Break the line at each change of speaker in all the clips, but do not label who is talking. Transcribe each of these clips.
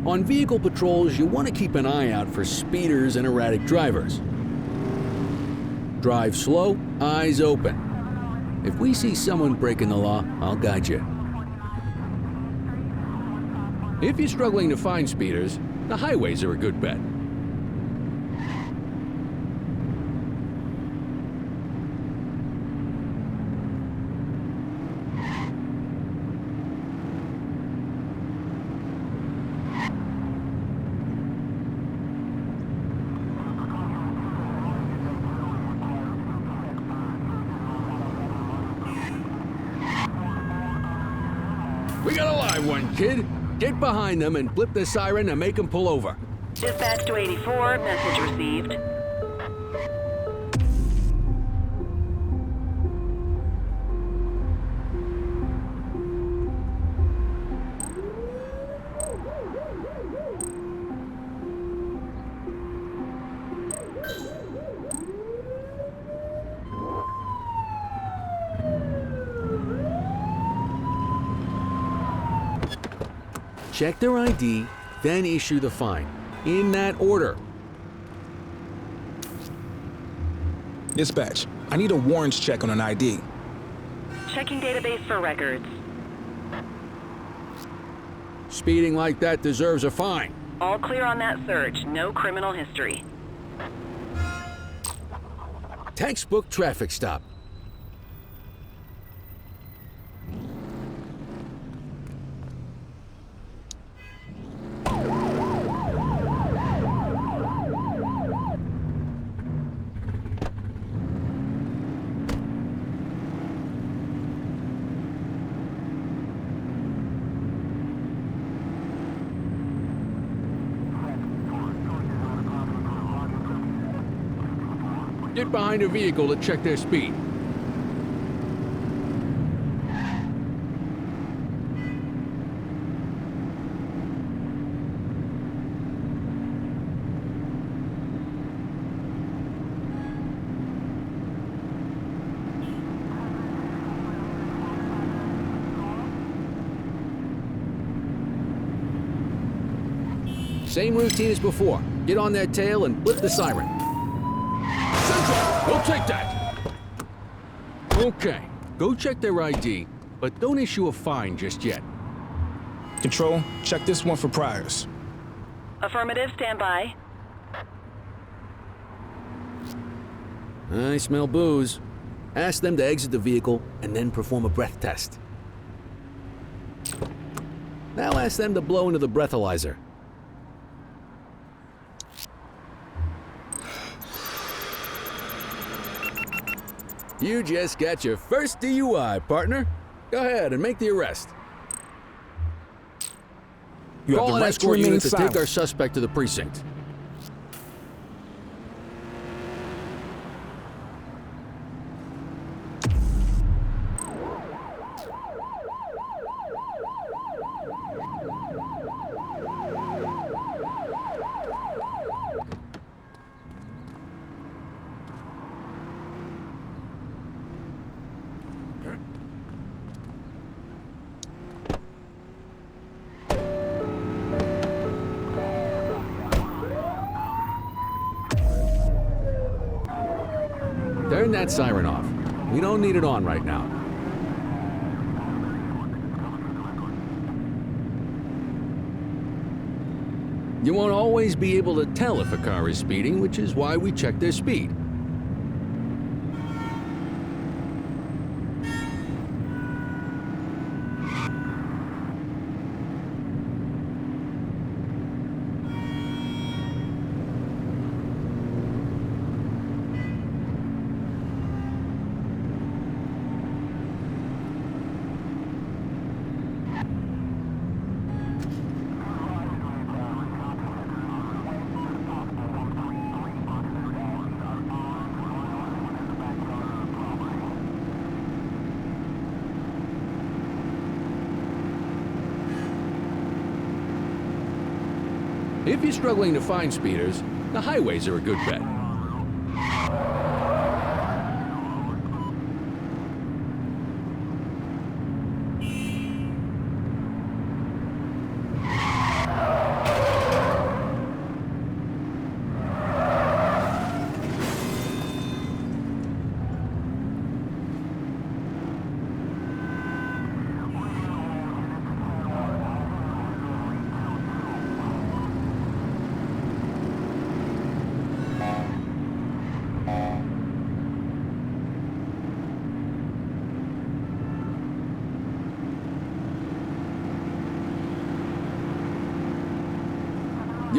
On vehicle patrols, you want to keep an eye out for speeders and erratic drivers. Drive slow, eyes open. If we see someone breaking the law, I'll guide you. If you're struggling to find speeders, the highways are a good bet. We got a live one, kid. Get behind them and flip the siren to make them pull over.
Dispatch to 84, message received.
Check their ID, then issue the fine. In that order.
Dispatch, I need a warrants check on an ID.
Checking database for records.
Speeding like that deserves a fine.
All clear on that search. No criminal history.
Textbook traffic stop. Get behind a vehicle to check their speed. Same routine as before. Get on their tail and flip the siren. We'll take that. Okay, go check their ID, but don't issue a fine just yet.
Control, check this one for priors.
Affirmative, stand by.
I smell booze. Ask them to exit the vehicle and then perform a breath test. Now ask them to blow into the breathalyzer. You just got your first DUI, partner. Go ahead and make the arrest.
You have
Call
the
an
right to
escort
remain
unit to take
silent.
our suspect to the precinct. Turn that siren off. We don't need it on right now. You won't always be able to tell if a car is speeding, which is why we check their speed. If you're struggling to find speeders, the highways are a good bet.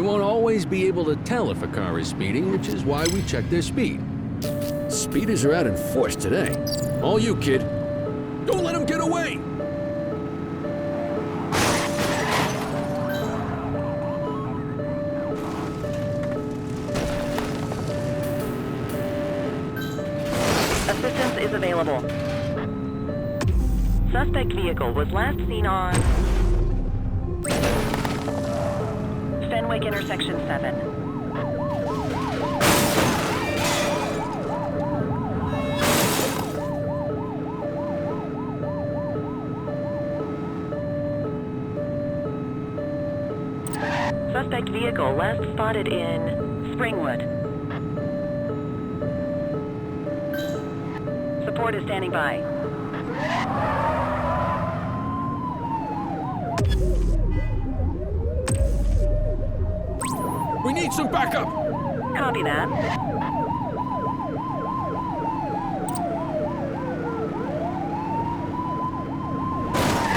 won't always be able to tell if a car is speeding, which is why we check their speed.
Speeders are out in force today. All you, kid.
Don't let him get away!
Assistance is available. Suspect vehicle was last seen on Fenwick intersection 7. Suspect vehicle last spotted in Springwood. Support is standing by.
We need some backup!
Copy that.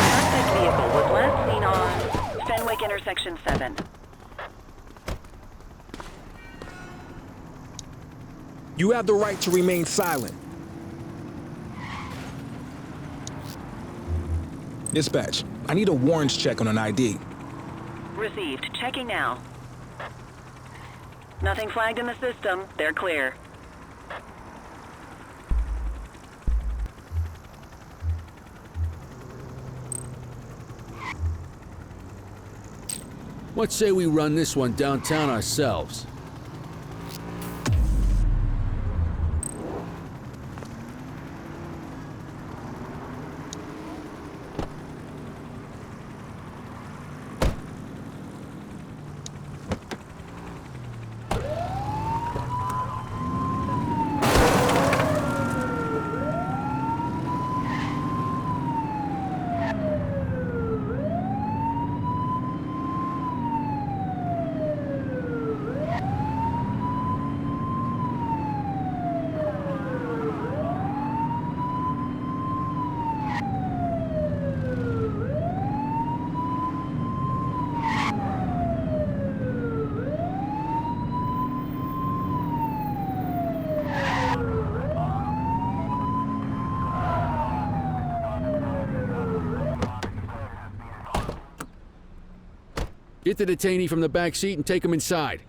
Suspect vehicle was last seen on Fenwick intersection 7.
You have the right to remain silent. Dispatch, I need a warrants check on an ID.
Received. Checking now. Nothing flagged in the system. They're clear.
What say we run this one downtown ourselves? Get the detainee from the back seat and take him inside.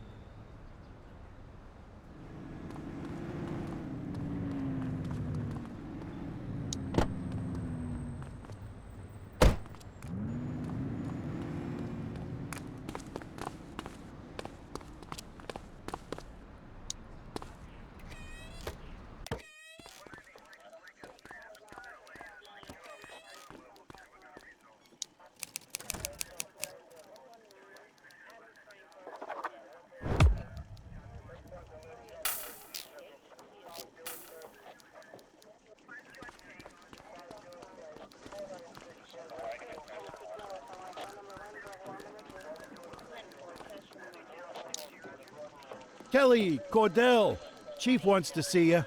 Kelly, Cordell, Chief wants to see you.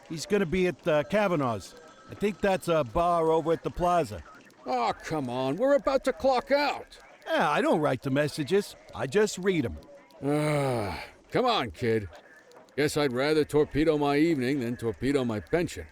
He's gonna be at Kavanaugh's. I think that's a bar over at the plaza.
Oh, come on. We're about to clock out.
Yeah, I don't write the messages. I just read them.
Come on, kid. Guess I'd rather torpedo my evening than torpedo my pension.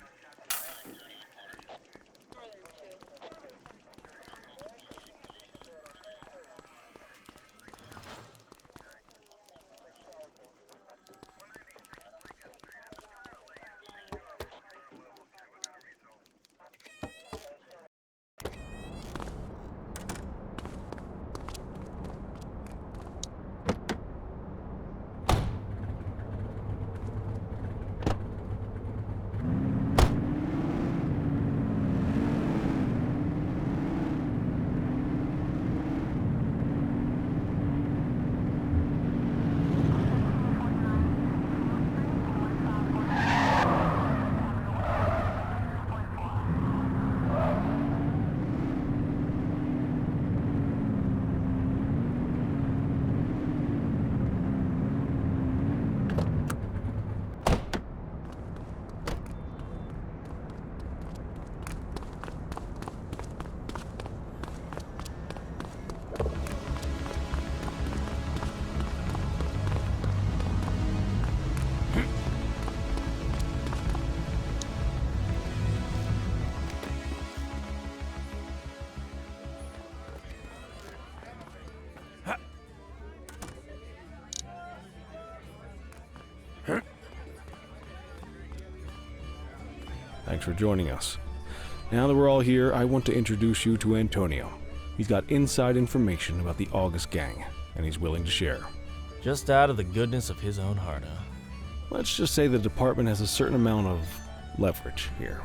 Thanks for joining us. Now that we're all here, I want to introduce you to Antonio. He's got inside information about the August gang, and he's willing to share.
Just out of the goodness of his own heart, huh?
Let's just say the department has a certain amount of leverage here.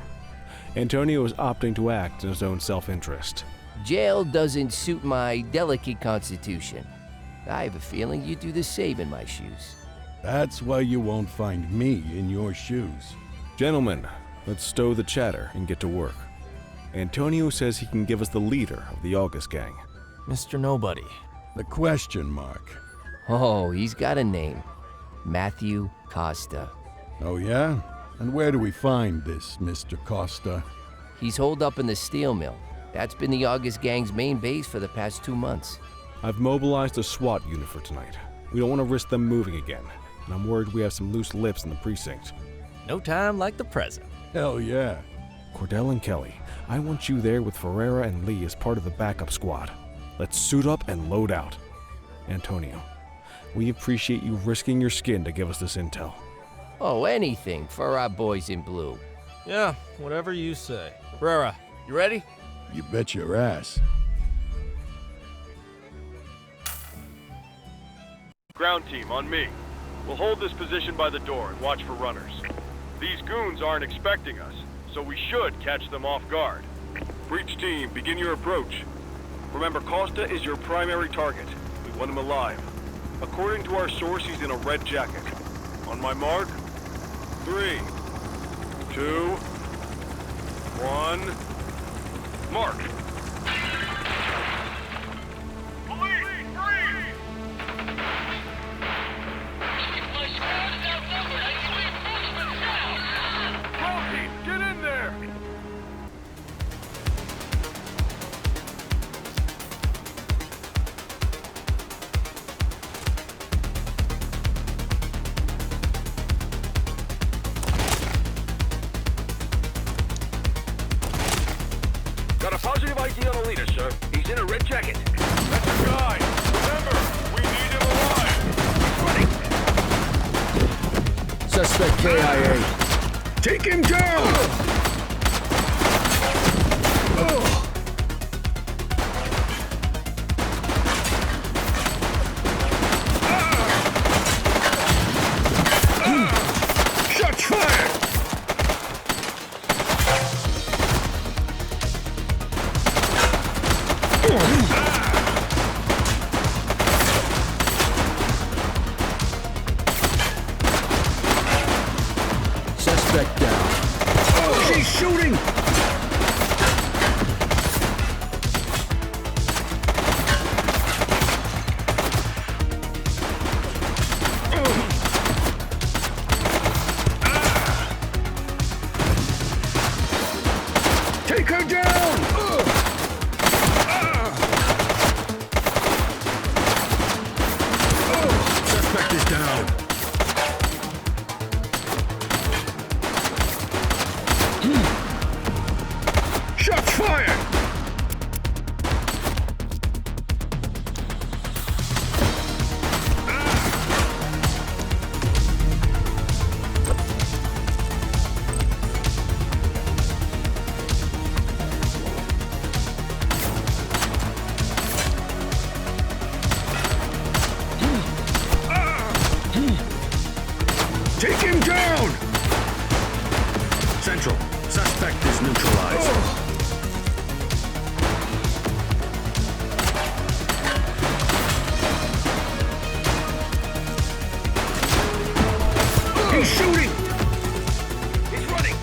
Antonio is opting to act in his own self-interest.
Jail doesn't suit my delicate constitution. I have a feeling you do the same in my shoes.
That's why you won't find me in your shoes.
Gentlemen, let's stow the chatter and get to work. Antonio says he can give us the leader of the August gang.
Mr. Nobody.
The question mark.
Oh, he's got a name. Matthew Costa.
Oh, yeah? And where do we find this Mr. Costa?
He's holed up in the steel mill. That's been the August gang's main base for the past 2 months.
I've mobilized a SWAT unit for tonight. We don't want to risk them moving again, and I'm worried we have some loose lips in the precinct.
No time like the present.
Hell yeah.
Cordell and Kelly, I want you there with Ferreira and Lee as part of the backup squad. Let's suit up and load out. Antonio, we appreciate you risking your skin to give us this intel.
Oh, anything for our boys in blue.
Yeah, whatever you say. Rara, you ready?
You bet your ass.
Ground team, on me. We'll hold this position by the door and watch for runners. These goons aren't expecting us, so we should catch them off guard. Breach team, begin your approach. Remember, Costa is your primary target. We want him alive. According to our source, he's in a red jacket. On my mark, 3, 2, 1, mark! Get in there! Got a positive ID on the leader, sir. He's in a red jacket. That's the guy. Remember, we need him alive. Running.
Suspect KIA. Take him down! Shots fired!
Suspect down.
She's shooting! Take her down! Suspect is down. Shots fired! Take him down! Central, suspect is neutralized. He's shooting! He's running!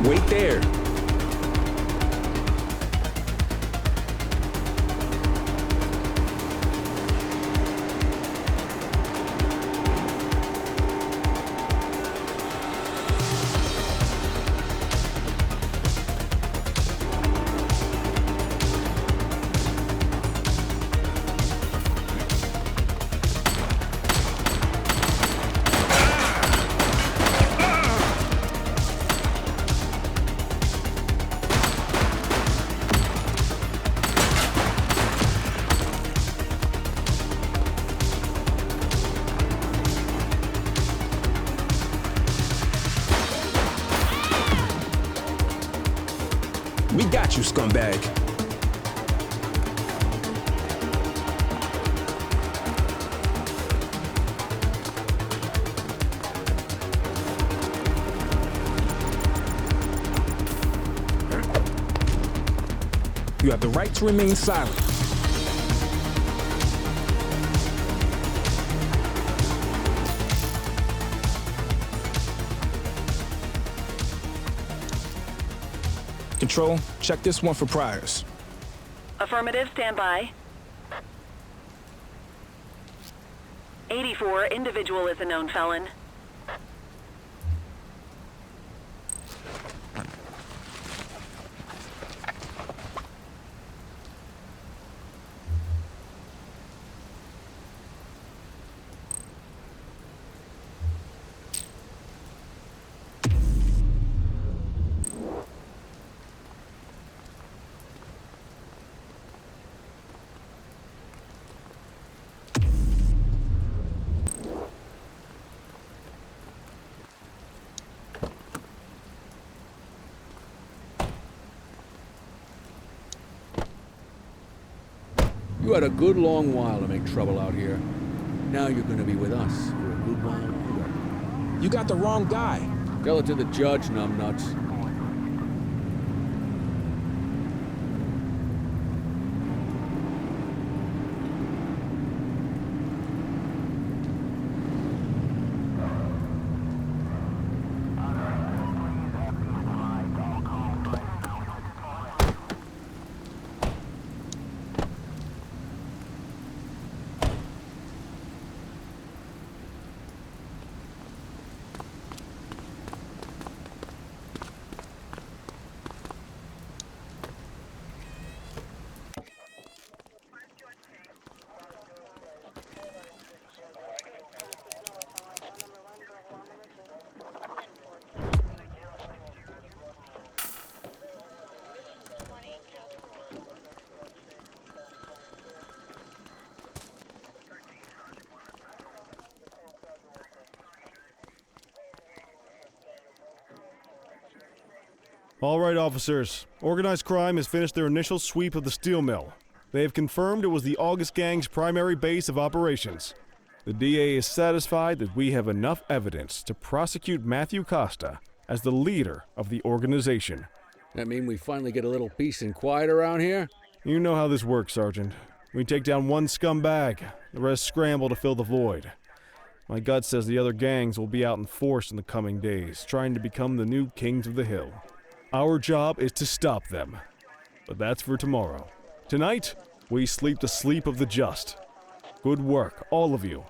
Wait there. We got you, scumbag. You have the right to remain silent. Control, check this one for priors.
Affirmative, stand by. 84, individual is a known felon.
You had a good long while to make trouble out here. Now you're gonna be with us for a good while.
You got the wrong guy.
Tell it to the judge, numbnuts.
All right, officers. Organized crime has finished their initial sweep of the steel mill. They have confirmed it was the August Gang's primary base of operations. The DA is satisfied that we have enough evidence to prosecute Matthew Costa as the leader of the organization.
That mean we finally get a little peace and quiet around here?
You know how this works, Sergeant. We take down one scumbag, the rest scramble to fill the void. My gut says the other gangs will be out in force in the coming days, trying to become the new kings of the hill. Our job is to stop them. But that's for tomorrow. Tonight, we sleep the sleep of the just. Good work, all of you.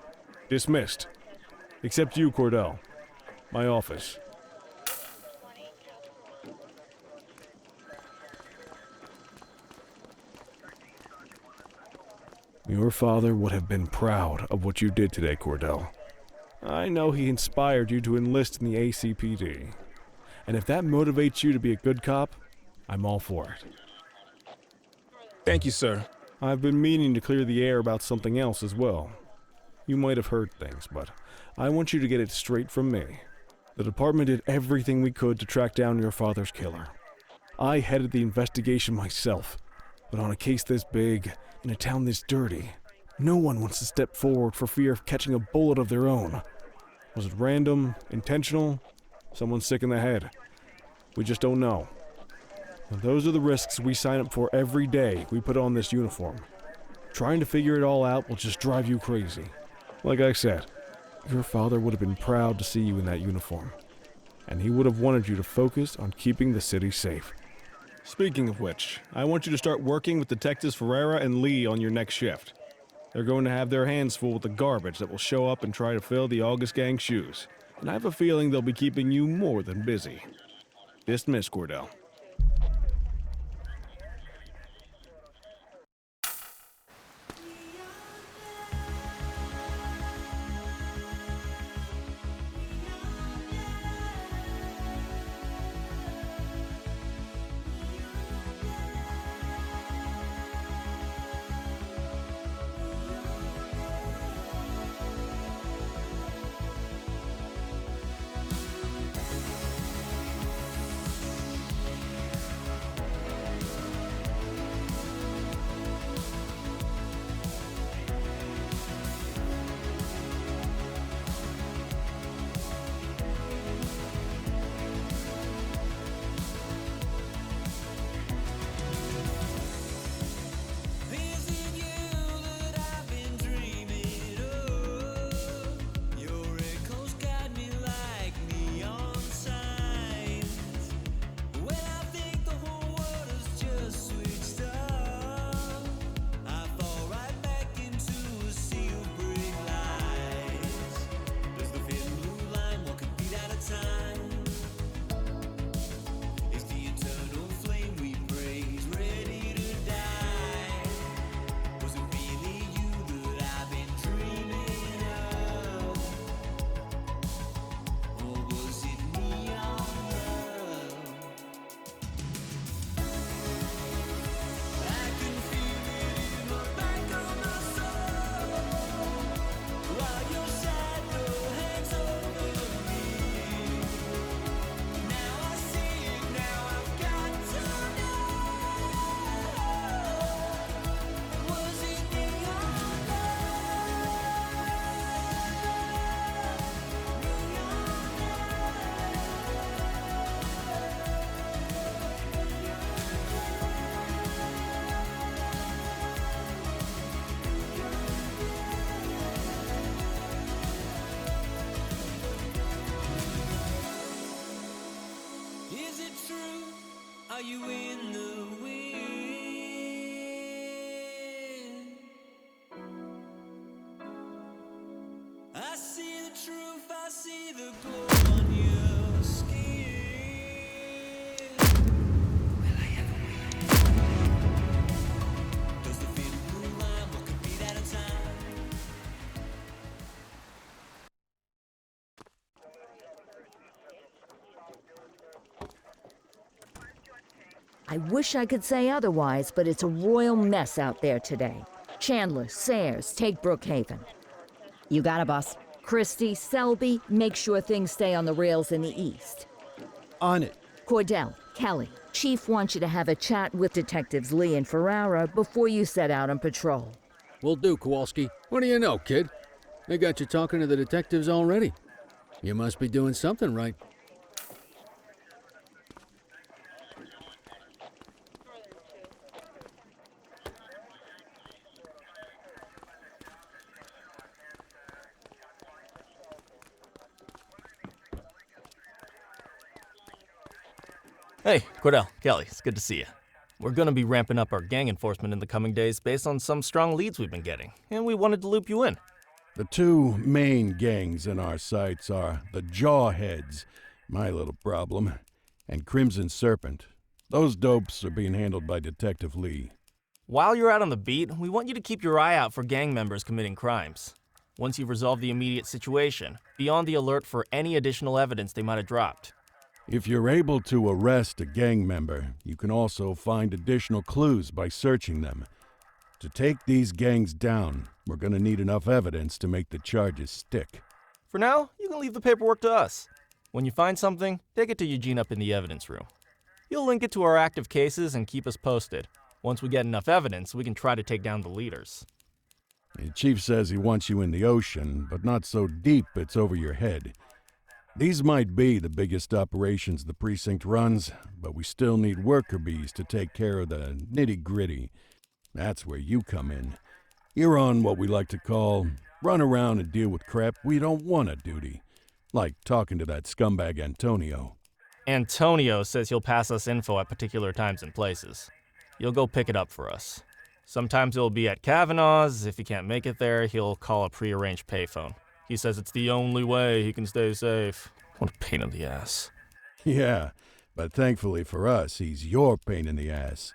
Dismissed. Except you, Cordell. My office. Your father would have been proud of what you did today, Cordell. I know he inspired you to enlist in the ACPD. And if that motivates you to be a good cop, I'm all for it.
Thank you, sir.
I've been meaning to clear the air about something else as well. You might have heard things, but I want you to get it straight from me. The department did everything we could to track down your father's killer. I headed the investigation myself, but on a case this big, in a town this dirty, no one wants to step forward for fear of catching a bullet of their own. Was it random, intentional? Someone sick in the head? We just don't know. And those are the risks we sign up for every day we put on this uniform. Trying to figure it all out will just drive you crazy. Like I said, your father would have been proud to see you in that uniform. and he would have wanted you to focus on keeping the city safe. Speaking of which, I want you to start working with Detectives Ferreira and Lee on your next shift. They're going to have their hands full with the garbage that will show up and try to fill the August Gang's shoes, and I have a feeling they'll be keeping you more than busy. Dismiss, Cordell.
Are you in the wind? I see the truth, I see the glow on your skin. Will I ever win? Does the feeling move on? What could be that a time?
I wish I could say otherwise, but it's a royal mess out there today. Chandler, Sayers, take Brookhaven.
You got it, boss.
Christie, Selby, make sure things stay on the rails in the east.
On it.
Cordell, Kelly, Chief wants you to have a chat with Detectives Lee and Ferrara before you set out on patrol.
Will do, Kowalski. What do you know, kid? They got you talking to the detectives already. You must be doing something right.
Hey, Cordell, Kelly, it's good to see you. We're going to be ramping up our gang enforcement in the coming days based on some strong leads we've been getting, and we wanted to loop you in.
The two main gangs in our sights are the Jawheads, my little problem, and Crimson Serpent. Those dopes are being handled by Detective Lee.
While you're out on the beat, we want you to keep your eye out for gang members committing crimes. Once you've resolved the immediate situation, be on the alert for any additional evidence they might have dropped.
If you're able to arrest a gang member, you can also find additional clues by searching them. To take these gangs down, we're going to need enough evidence to make the charges stick.
For now, you can leave the paperwork to us. When you find something, take it to Eugene up in the evidence room. He'll link it to our active cases and keep us posted. Once we get enough evidence, we can try to take down the leaders.
The chief says he wants you in the ocean, but not so deep it's over your head. These might be the biggest operations the precinct runs, but we still need worker bees to take care of the nitty-gritty. That's where you come in. You're on what we like to call run around and deal with crap we don't want to duty. Like talking to that scumbag Antonio.
Antonio says he'll pass us info at particular times and places. You'll go pick it up for us. Sometimes it'll be at Kavanaugh's. If he can't make it there, he'll call a prearranged payphone. He says it's the only way he can stay safe. What a pain in the ass.
Yeah, but thankfully for us, he's your pain in the ass.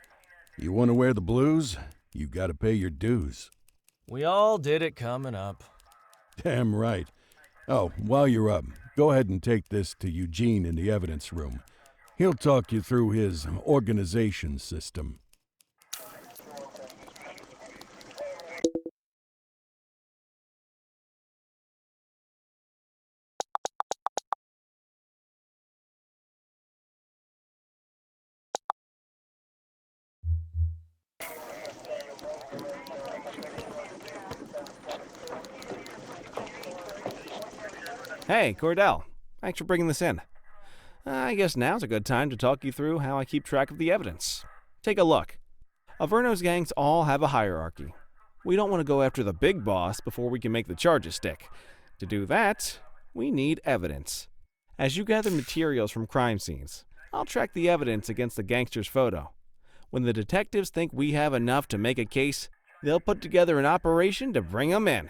You want to wear the blues? You gotta pay your dues.
We all did it coming up.
Damn right. Oh, while you're up, go ahead and take this to Eugene in the evidence room. He'll talk you through his organization system.
Hey, Cordell. Thanks for bringing this in. I guess now's a good time to talk you through how I keep track of the evidence. Take a look. Averno's gangs all have a hierarchy. We don't want to go after the big boss before we can make the charges stick. To do that, we need evidence. As you gather materials from crime scenes, I'll track the evidence against the gangster's photo. When the detectives think we have enough to make a case, they'll put together an operation to bring 'em in.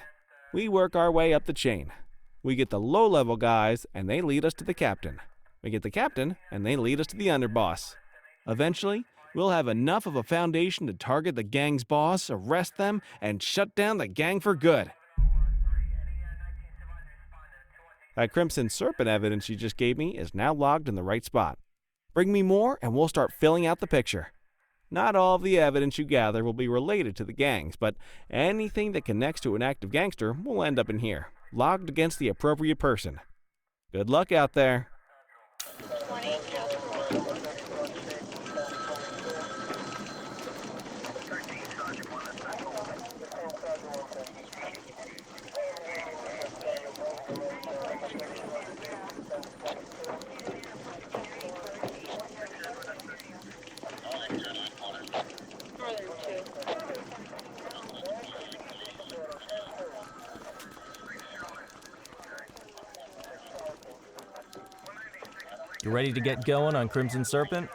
We work our way up the chain. We get the low-level guys, and they lead us to the captain. We get the captain, and they lead us to the underboss. Eventually, we'll have enough of a foundation to target the gang's boss, arrest them, and shut down the gang for good. That Crimson Serpent evidence you just gave me is now logged in the right spot. Bring me more, and we'll start filling out the picture. Not all of the evidence you gather will be related to the gangs, but anything that connects to an active gangster will end up in here, logged against the appropriate person. Good luck out there.
You ready to get going on Crimson Serpent?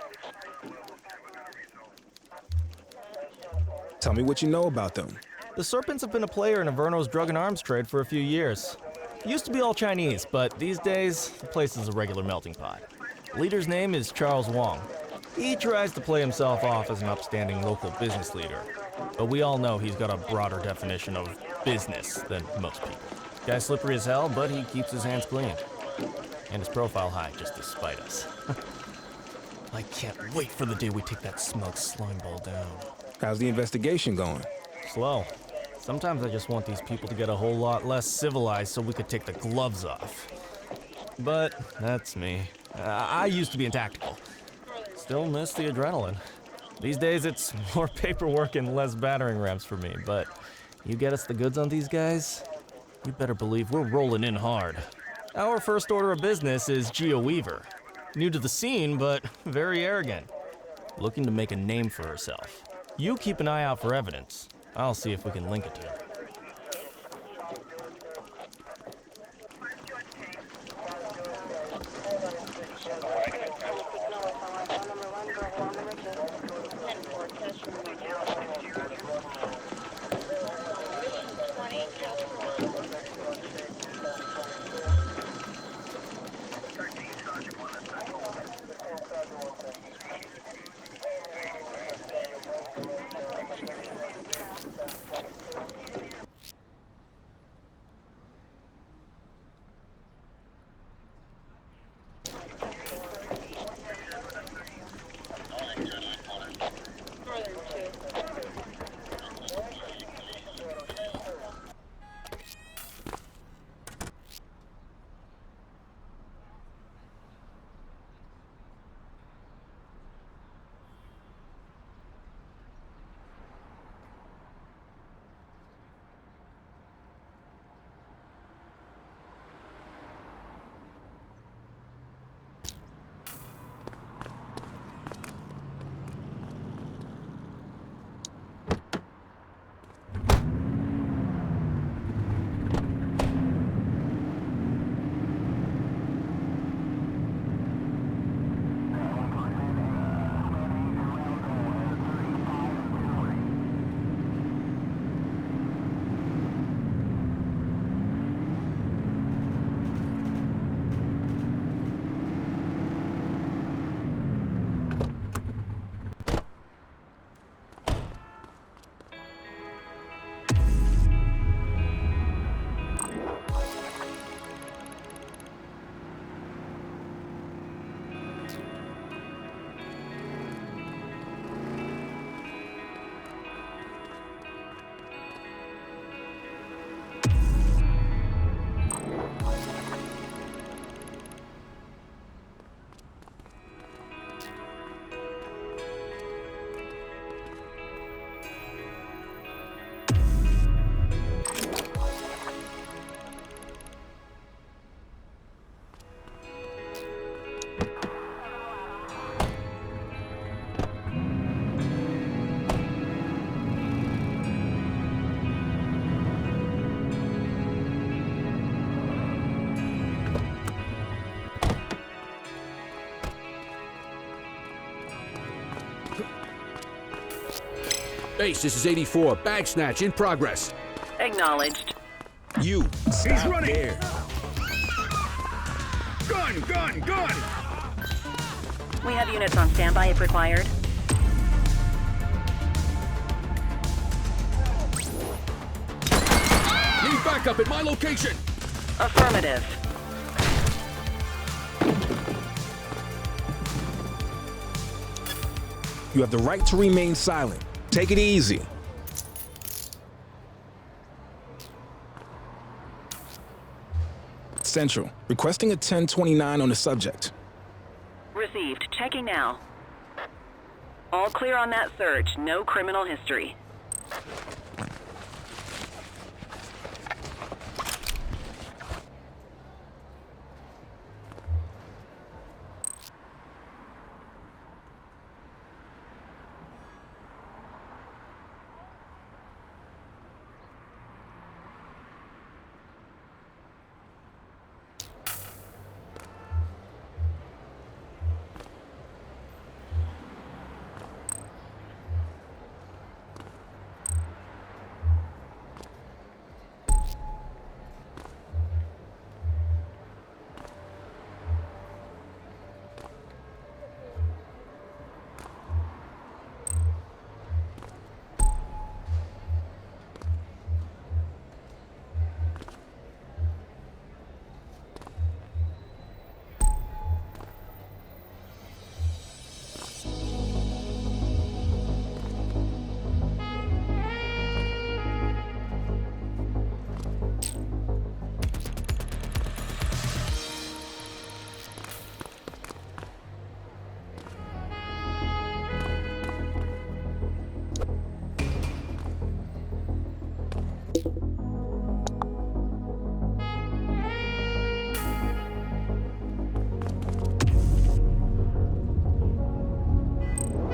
Tell me what you know about them.
The Serpents have been a player in Averno's drug and arms trade for a few years. It used to be all Chinese, but these days, the place is a regular melting pot. The leader's name is Charles Wong. He tries to play himself off as an upstanding local business leader, but we all know he's got a broader definition of business than most people. Guy's slippery as hell, but he keeps his hands clean. And his profile high, just to spite us. I can't wait for the day we take that smug slime ball down.
How's the investigation going?
Slow. Sometimes I just want these people to get a whole lot less civilized so we could take the gloves off. But that's me. I used to be in tactical. Still miss the adrenaline. These days it's more paperwork and less battering rams for me, but you get us the goods on these guys, you better believe we're rolling in hard. Our first order of business is Geo Weaver. New to the scene, but very arrogant. Looking to make a name for herself. You keep an eye out for evidence. I'll see if we can link it to her.
Base, this is 84. Bag snatch in progress.
Acknowledged.
You. He's running. There.
Gun, gun, gun!
We have units on standby if required.
Need backup at my location.
Affirmative.
You have the right to remain silent. Take it easy. Central, requesting a 1029 on the subject.
Received. Checking now. All clear on that search. No criminal history.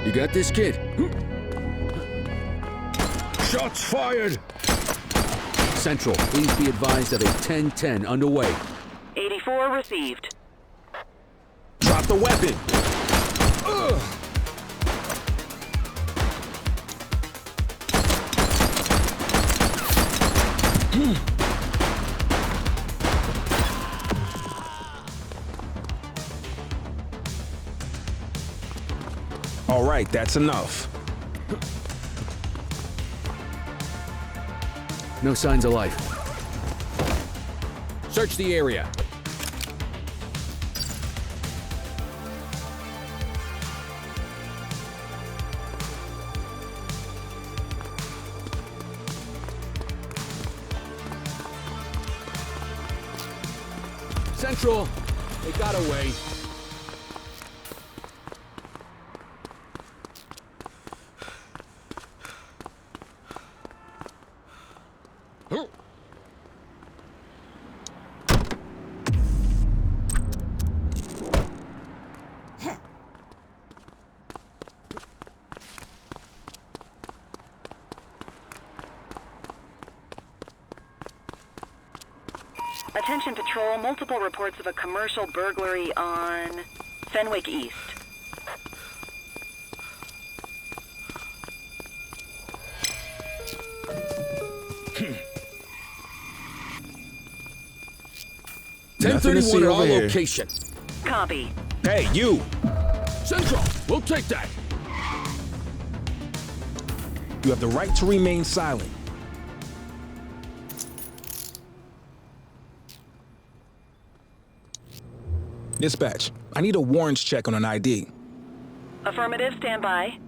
You got this, kid? Shots fired! Central, please be advised of a 10-10 underway.
84 received.
Drop the weapon. All right, that's enough.
No signs of life. Search the area. Central, they got away.
Attention patrol, multiple reports of a commercial burglary on Fenwick East.
Nothing to see
1031 at
over
our
here.
location.
Copy.
Hey, you!
Central, we'll take that.
You have the right to remain silent. Dispatch, I need a warrants check on an ID.
Affirmative, standby.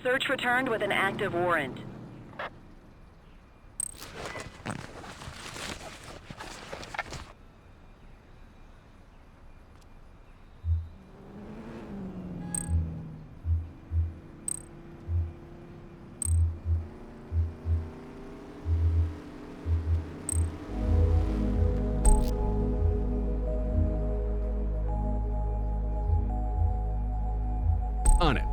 Search returned with an active warrant.
On it.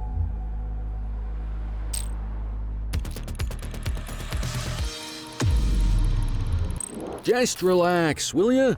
Just relax, will ya?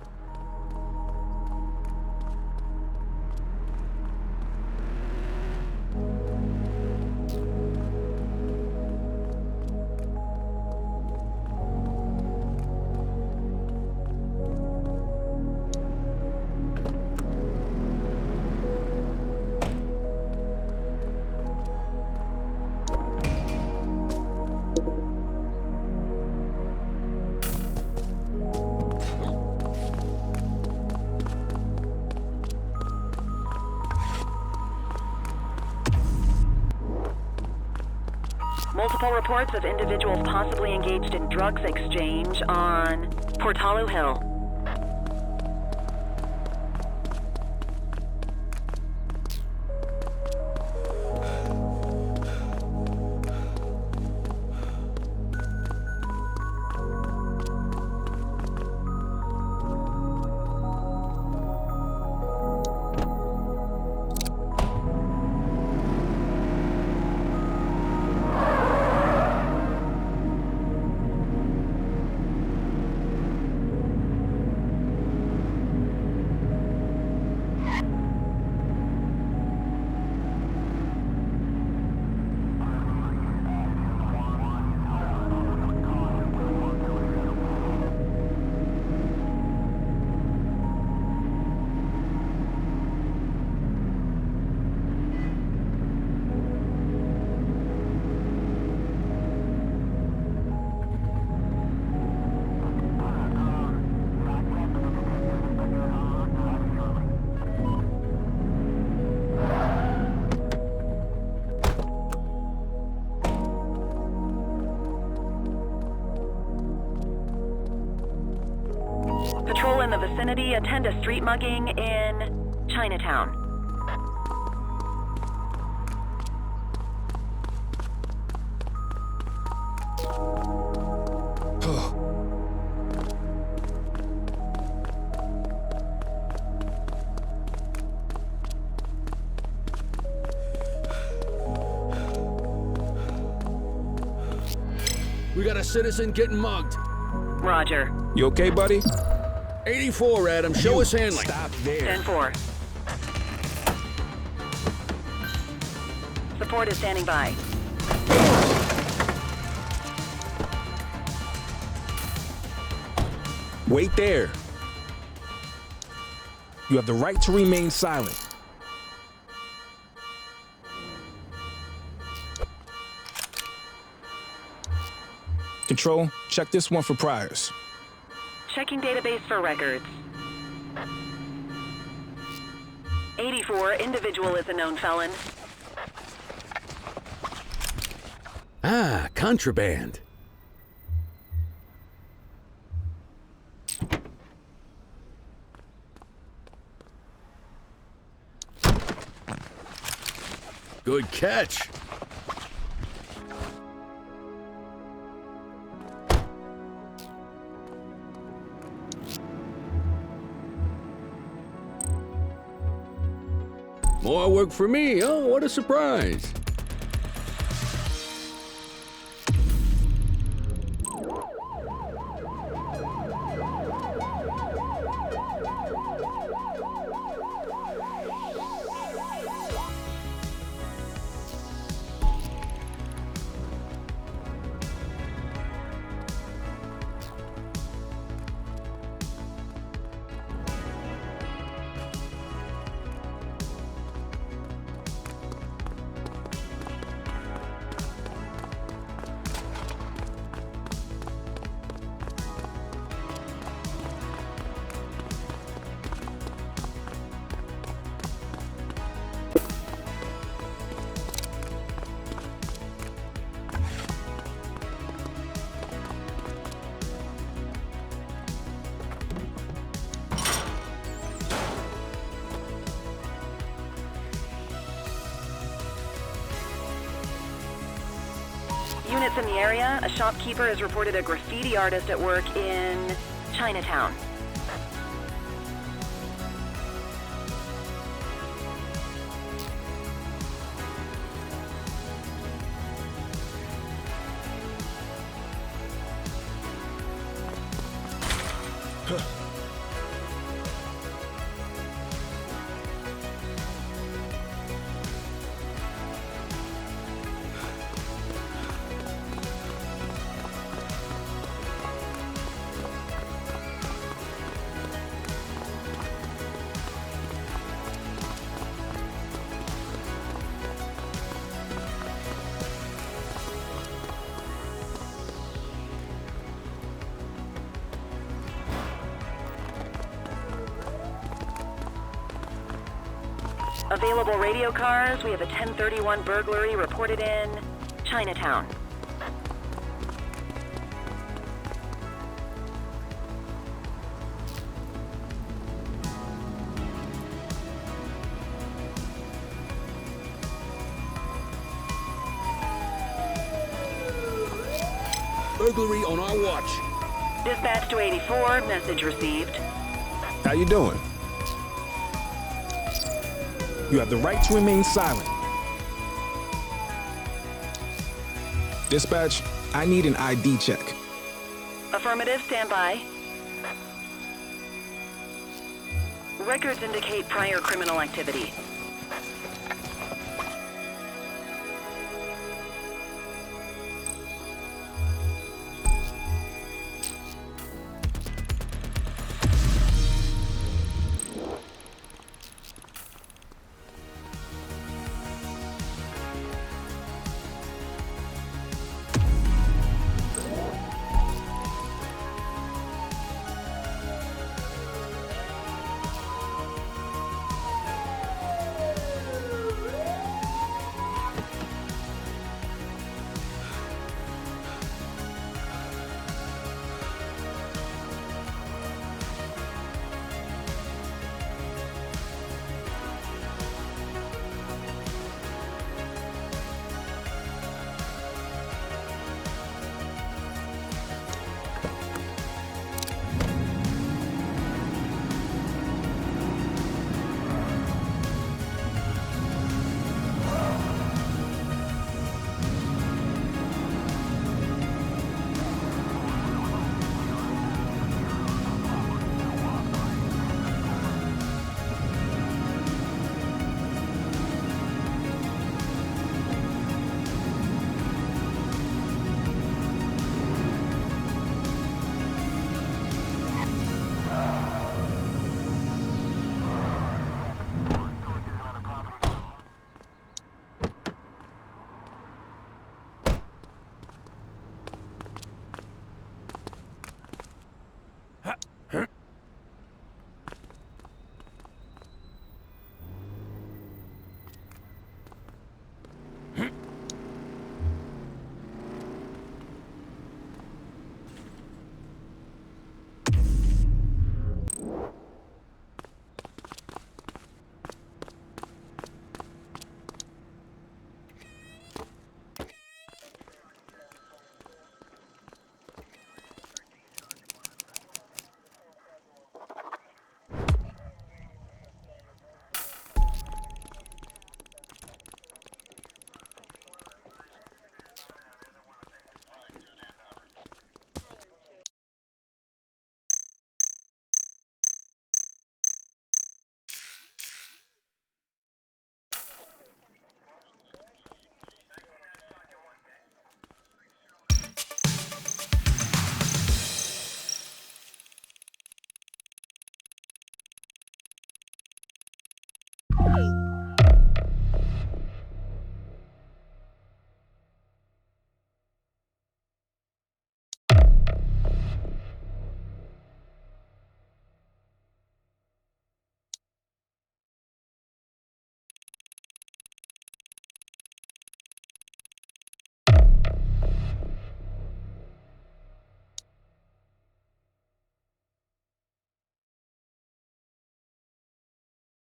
Multiple reports of individuals possibly engaged in drugs exchange on Portalo Hill. Patrol in the vicinity, attend a street mugging in Chinatown.
We got a citizen getting mugged.
Roger.
You okay, buddy?
84, Adam. Show us handling.
Stop there.
10-4. Support is standing by.
Wait there. You have the right to remain silent. Control, check this one for priors.
Checking database for records. 84, individual is a known felon.
Ah, contraband.
Good catch. More work for me. Oh, what a surprise.
Units in the area, a shopkeeper has reported a graffiti artist at work in Chinatown. Available radio cars, we have a 1031 burglary reported in Chinatown.
burglary on our watch.
Dispatch to 84, message received.
How you doing? You have the right to remain silent. Dispatch, I need an ID check.
Affirmative, stand by. Records indicate prior criminal activity.